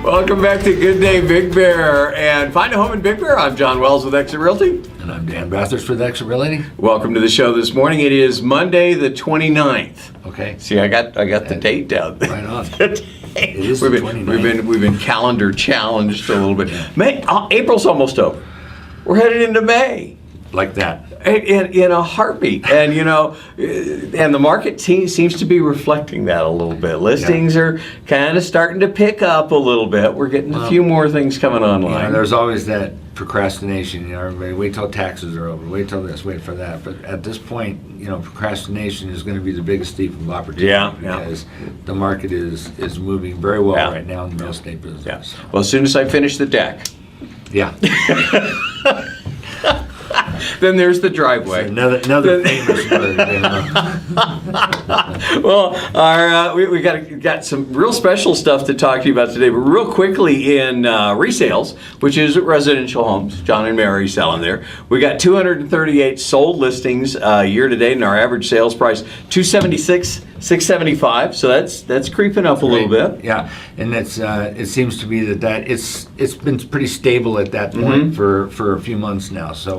Welcome back to Good Day Big Bear and Find a Home in Big Bear. I'm John Wells with Exit Realty. And I'm Dan Bathurst with Exit Realty. Welcome to the show this morning. It is Monday the 29th. Okay. See, I got the date down. Right on. It is we've the been, 29th. we've been calendar challenged a little bit. April's almost over. We're headed into May. Like that. In a heartbeat. And, and the market seems to be reflecting that a little bit. Listings are kind of starting to pick up a little bit. We're getting a few more things coming online. There's always that procrastination. Everybody wait till taxes are over, wait till this, wait for that. But at this point, procrastination is going to be the biggest thief of opportunity because the market is moving very well right now in the real estate business. Yeah. So. Well, as soon as I finish the deck. Yeah. Then there's the driveway. Another famous word. Well, we got some real special stuff to talk to you about today. But real quickly in resales, which is residential homes, John and Mary selling there. We got 238 sold listings year to date, and our average sales price $276,675. So that's creeping up a little bit. Yeah, and it seems to be that it's been pretty stable at that point for a few months now. So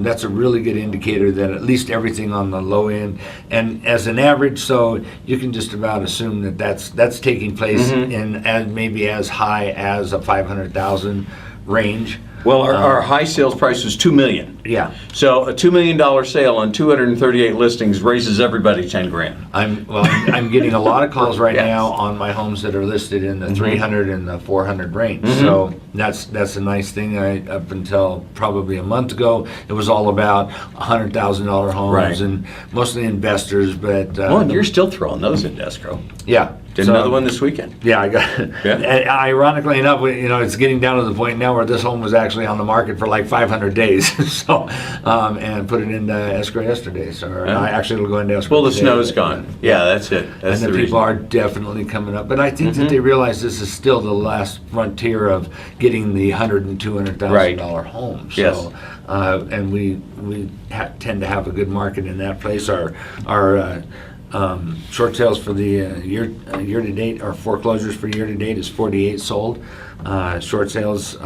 that's a really good indicator that at least everything on the low end, and as an average, so you can just about assume that that's taking place in maybe as high as a 500,000 range. Well, our high sales price was $2 million. Yeah. So a $2 million sale on 238 listings raises everybody $10,000. I'm getting a lot of calls right now on my homes that are listed in the 300 and the 400 range. So that's a nice thing. Up until probably a month ago, it was all about $100,000 homes and mostly investors. But and you're still throwing those in escrow. Yeah. Did another one this weekend. Yeah, I got it. And ironically enough, it's getting down to the point now where this home was actually on the market for like 500 days. So, and put it into escrow yesterday. So actually it'll go into escrow. Well, the today. snow's gone. Yeah, that's it. That's and the people are definitely coming up. But I think that they realize this is still the last frontier of getting the $100,000 and $200,000 homes. So, and we tend to have a good market in that place. Our short sales for the year to date, or foreclosures for year to date is 48 sold. Short sales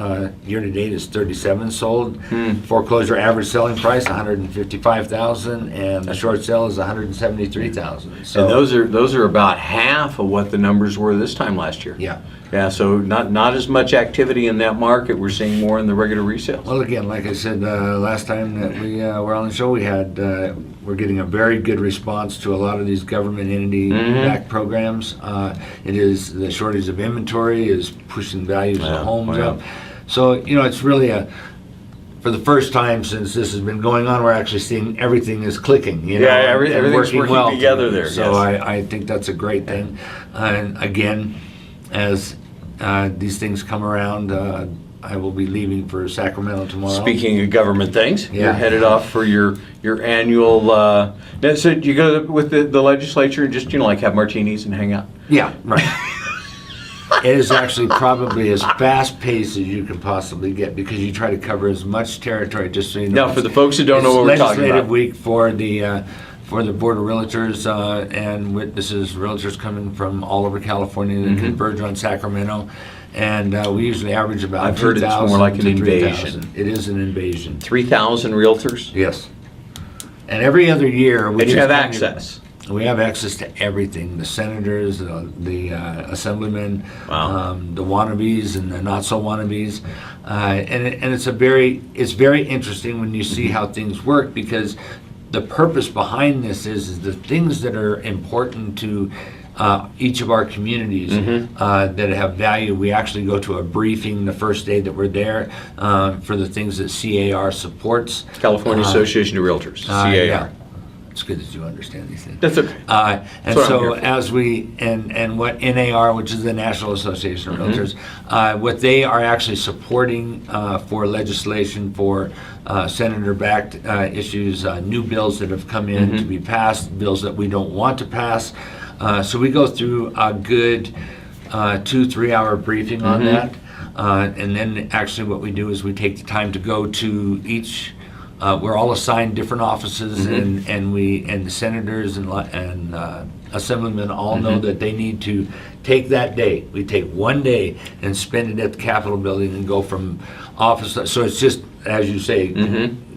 year to date is 37 sold. Foreclosure average selling price $155,000, and the short sale is $173,000. So and those are about half of what the numbers were this time last year. Yeah. Yeah, so not as much activity in that market. We're seeing more in the regular resales. Well, again, like I said last time that we were on the show, we're getting a very good response to a lot of these government entity-backed programs. It is the shortage of inventory is pushing values of homes up. So it's really for the first time since this has been going on, we're actually seeing everything is clicking. Everything's working well together there. So I think that's a great thing. And again, as these things come around, I will be leaving for Sacramento tomorrow. Speaking of government things, you're headed off for your annual. So you go with the legislature and just like have martinis and hang out. Yeah, right. It is actually probably as fast paced as you can possibly get because you try to cover as much territory. Just so you know. Now, for the folks who don't know what we're talking about, legislative week for the Board of Realtors, and this is realtors coming from all over California that converge on Sacramento. And we usually average about I've heard it's more like an invasion. It is an invasion. 3,000 realtors? Yes. And every other year... And you have access. We have access to everything. The senators, the assemblymen, the wannabes and the not-so-wannabes. And it's very interesting when you see how things work because the purpose behind this is the things that are important to each of our communities that have value. We actually go to a briefing the first day that we're there for the things that CAR supports. California Association of Realtors, CAR. Yeah. It's good that you understand these things. That's okay. And so as and what NAR, which is the National Association of Realtors, what they are actually supporting for legislation for senator-backed issues, new bills that have come in to be passed, bills that we don't want to pass. So we go through a good 2-3 hour briefing on that. And then actually what we do is we take the time to go to each we're all assigned different offices, and the senators and assemblymen all know that they need to take that day. We take one day and spend it at the Capitol building and go from office. So it's just, as you say,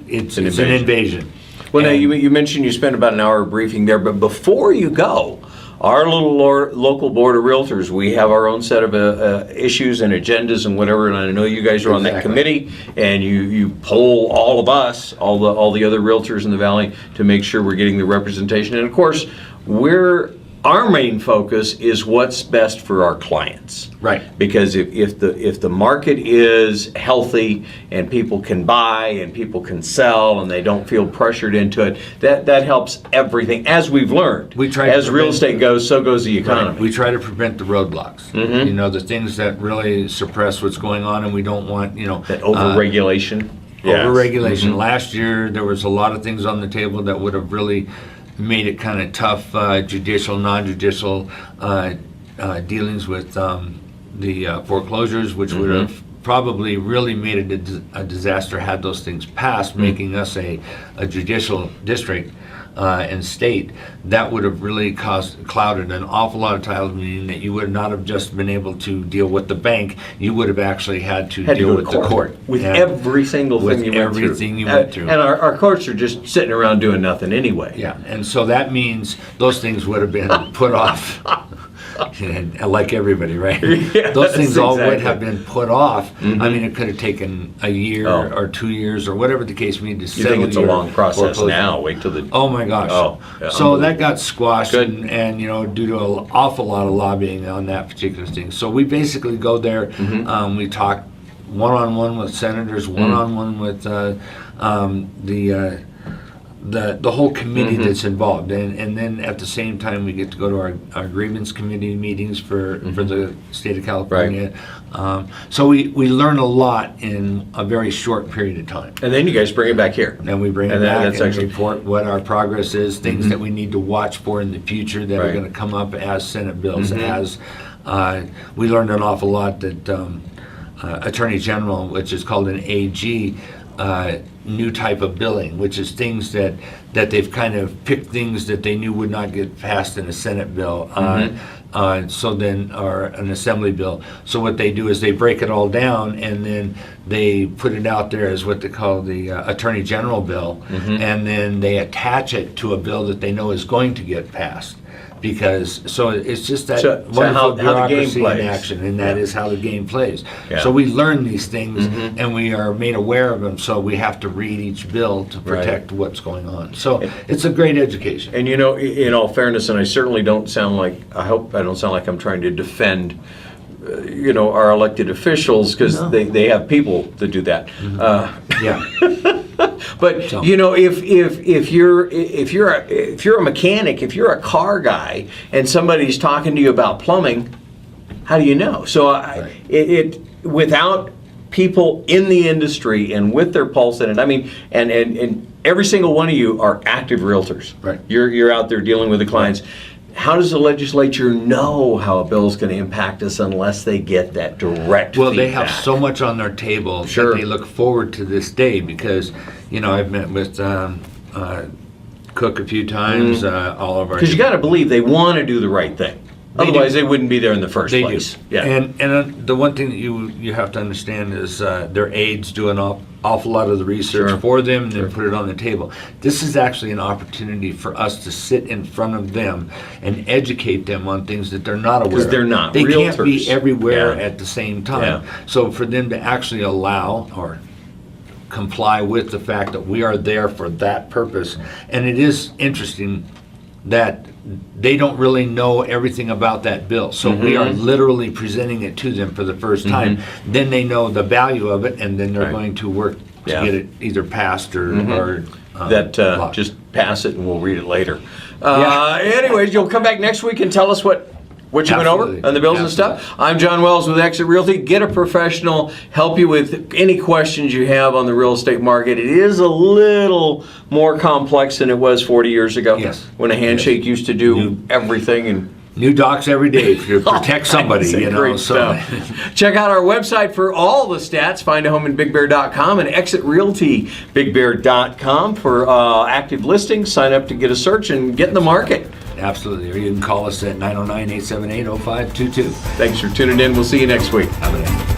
it's an invasion. Well, now you mentioned you spent about an hour briefing there, but before you go, our little local board of realtors, we have our own set of issues and agendas and whatever, and I know you guys are on that committee, and you poll all of us, all the other realtors in the valley, to make sure we're getting the representation. And of course, our main focus is what's best for our clients. Right. Because if the market is healthy and people can buy and people can sell and they don't feel pressured into it, that helps everything. As we've learned, as real estate goes, so goes the economy. Right. We try to prevent the roadblocks. You know, the things that really suppress what's going on, and we don't want, that overregulation. Overregulation. Last year, there was a lot of things on the table that would have really made it kind of tough, judicial, non-judicial dealings with the foreclosures, which would have probably really made it a disaster had those things passed, making us a judicial district and state. That would have really clouded an awful lot of titles, meaning that you would not have just been able to deal with the bank. You would have actually had to deal with the court. With every single thing you went through. And our courts are just sitting around doing nothing anyway. Yeah, and so that means those things would have been put off. Like everybody, right? Yeah, those things all would have been put off. I mean, it could have taken a year or 2 years or whatever the case may be to settle. You think it's a long process now? Wait till the... Oh my gosh. So that got squashed, and due to an awful lot of lobbying on that particular thing. So we basically go there. We talk one-on-one with senators, one-on-one with the whole committee that's involved, and then at the same time we get to go to our grievance committee meetings for the state of California. So we learn a lot in a very short period of time. And then you guys bring it back here. And we bring it back and report what our progress is, things that we need to watch for in the future that are going to come up as Senate bills. As we learned an awful lot that Attorney General, which is called an AG, new type of billing, which is things that they've kind of picked things that they knew would not get passed in a Senate bill, or an Assembly bill. So what they do is they break it all down, and then they put it out there as what they call the Attorney General bill, and then they attach it to a bill that they know is going to get passed. Because it's just that wonderful bureaucracy in action, and that is how the game plays. So we learn these things, and we are made aware of them. So we have to read each bill to protect what's going on. So it's a great education. And in all fairness, and I certainly don't sound like, I hope I don't sound like I'm trying to defend our elected officials, because they have people that do that. But if you're a mechanic, if you're a car guy, and somebody's talking to you about plumbing, how do you know? So it without people in the industry and with their pulse in it, I mean, and every single one of you are active realtors. Right. You're out there dealing with the clients. How does the legislature know how a bill is going to impact us unless they get that direct feedback? They have so much on their table that they look forward to this day, because I've met with Cook a few times, all of our... Because you got to believe they want to do the right thing. Otherwise, they wouldn't be there in the first place. Do. Yeah. And the one thing that you have to understand is their aides do an awful lot of the research for them, and then put it on the table. This is actually an opportunity for us to sit in front of them and educate them on things that they're not aware of. Because they're not They realtors. can't be everywhere at the same time. So for them to actually allow or comply with the fact that we are there for that purpose. And it is interesting that they don't really know everything about that bill. So we are literally presenting it to them for the first time. Then they know the value of it, and then they're going to work to get it either passed or just pass it and we'll read it later. Anyways, you'll come back next week and tell us what you went over on the bills and stuff. I'm John Wells with Exit Realty. Get a professional, help you with any questions you have on the real estate market. It is a little more complex than it was 40 years ago, when a handshake used to do everything. And New docks every day to protect somebody, That's you know. great So stuff. Check out our website for all the stats. Find a home in BigBear.com and exit Realty BigBear.com for active listings. Sign up to get a search and get in the market. absolutely. Or you can call us at 909-878-0522. Thanks for tuning in. We'll see you next week. Have a day.